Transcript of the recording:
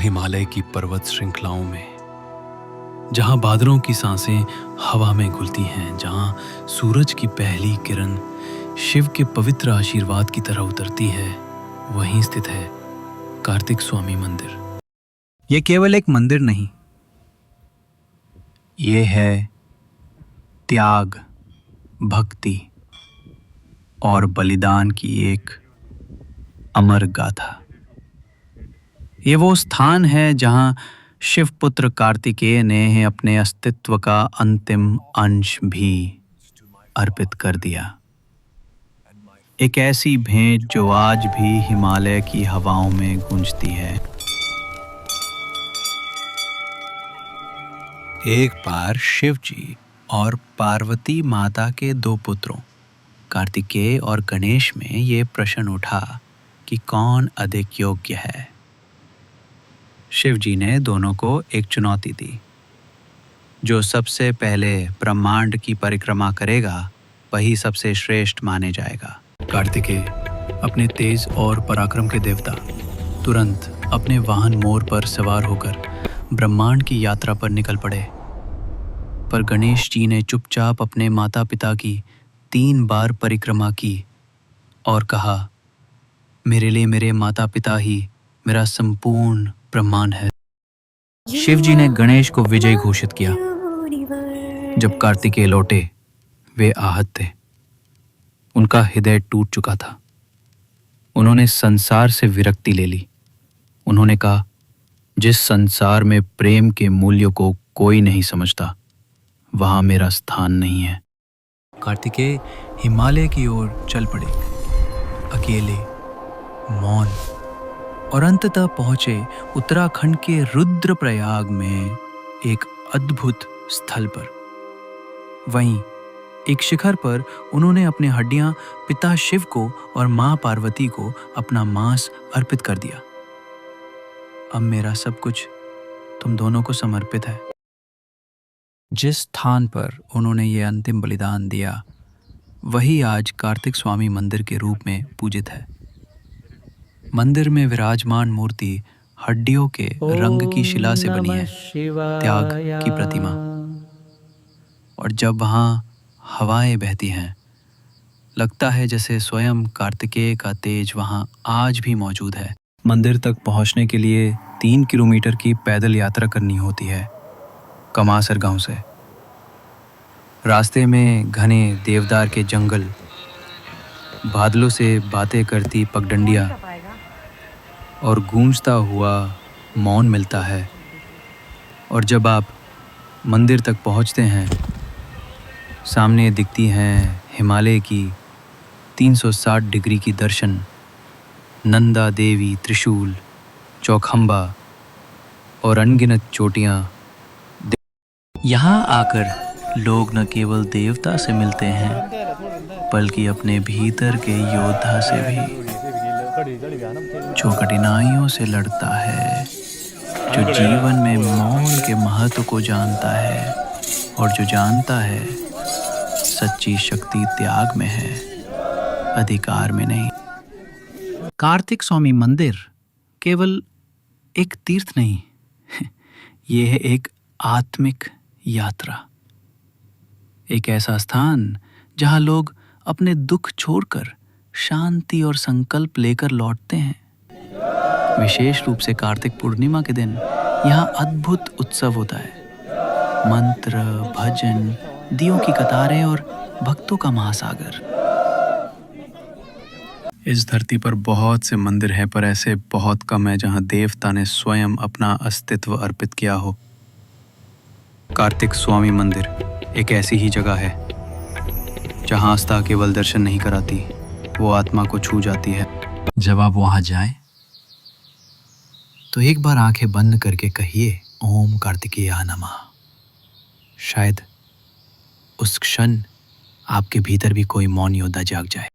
हिमालय की पर्वत श्रृंखलाओं में, जहां बादलों की सांसें हवा में घुलती हैं, जहां सूरज की पहली किरण शिव के पवित्र आशीर्वाद की तरह उतरती है, वहीं स्थित है कार्तिक स्वामी मंदिर। ये केवल एक मंदिर नहीं, ये है त्याग, भक्ति और बलिदान की एक अमर गाथा। ये वो स्थान है जहां शिवपुत्र कार्तिकेय ने अपने अस्तित्व का अंतिम अंश भी अर्पित कर दिया। एक ऐसी भेंट जो आज भी हिमालय की हवाओं में गूंजती है। एक बार शिव जी और पार्वती माता के दो पुत्रों कार्तिकेय और गणेश में ये प्रश्न उठा कि कौन अधिक योग्य है। शिव जी ने दोनों को एक चुनौती दी, जो सबसे पहले ब्रह्मांड की परिक्रमा करेगा वही सबसे श्रेष्ठ माने जाएगा। कार्तिकेय, अपने तेज और पराक्रम के देवता, तुरंत अपने वाहन मोर पर सवार होकर ब्रह्मांड की यात्रा पर निकल पड़े। पर गणेश जी ने चुपचाप अपने माता पिता की 3 बार परिक्रमा की और कहा, मेरे लिए मेरे माता पिता ही मेरा संपूर्ण ब्रह्मांड है। शिव जी ने गणेश को विजयी घोषित किया। जब कार्तिकेय लौटे, वे आहत थे। उनका हृदय टूट चुका था। उन्होंने संसार से विरक्ति ले ली। उन्होंने कहा, जिस संसार में प्रेम के मूल्यों को कोई नहीं समझता, वहां मेरा स्थान नहीं है। कार्तिकेय हिमालय की ओर चल पड़े, अकेले, मौन, और अंततः पहुंचे उत्तराखंड के रुद्रप्रयाग में एक अद्भुत स्थल पर। वहीं एक शिखर पर उन्होंने अपनी हड्डियां पिता शिव को और मां पार्वती को अपना मांस अर्पित कर दिया। अब मेरा सब कुछ तुम दोनों को समर्पित है। जिस स्थान पर उन्होंने ये अंतिम बलिदान दिया, वही आज कार्तिक स्वामी मंदिर के रूप में पूजित है। मंदिर में विराजमान मूर्ति हड्डियों के रंग की शिला से बनी है, त्याग की प्रतिमा। और जब वहां हवाएं बहती हैं, लगता है जैसे स्वयं कार्तिकेय का तेज वहां आज भी मौजूद है। मंदिर तक पहुंचने के लिए 3 किलोमीटर की पैदल यात्रा करनी होती है, कमासर गांव से। रास्ते में घने देवदार के जंगल, बादलों से बातें करती पगडंडियां और गूंजता हुआ मौन मिलता है। और जब आप मंदिर तक पहुंचते हैं, सामने दिखती हैं हिमालय की 360 डिग्री की दर्शन, नंदा देवी, त्रिशूल, चौखंबा और अनगिनत चोटियां। यहाँ आकर लोग न केवल देवता से मिलते हैं, बल्कि अपने भीतर के योद्धा से भी, जो कठिनाइयों से लड़ता है, जो जीवन में मौन के महत्व को जानता है और जो जानता है सच्ची शक्ति त्याग में है, अधिकार में नहीं। कार्तिक स्वामी मंदिर केवल एक तीर्थ नहीं, ये है एक आत्मिक यात्रा। एक ऐसा स्थान जहां लोग अपने दुख छोड़कर शांति और संकल्प लेकर लौटते हैं। विशेष रूप से कार्तिक पूर्णिमा के दिन यहाँ अद्भुत उत्सव होता है। मंत्र, भजन, दियों की कतारें और भक्तों का महासागर। इस धरती पर बहुत से मंदिर हैं, पर ऐसे बहुत कम है जहां देवता ने स्वयं अपना अस्तित्व अर्पित किया हो। कार्तिक स्वामी मंदिर एक ऐसी ही जगह है जहां आस्था केवल दर्शन नहीं कराती, वो आत्मा को छू जाती है। जब आप वहां जाएं, तो एक बार आंखें बंद करके कहिए, ओम कार्तिकेय नमः। शायद उस क्षण आपके भीतर भी कोई मौन योद्धा जाग जाए।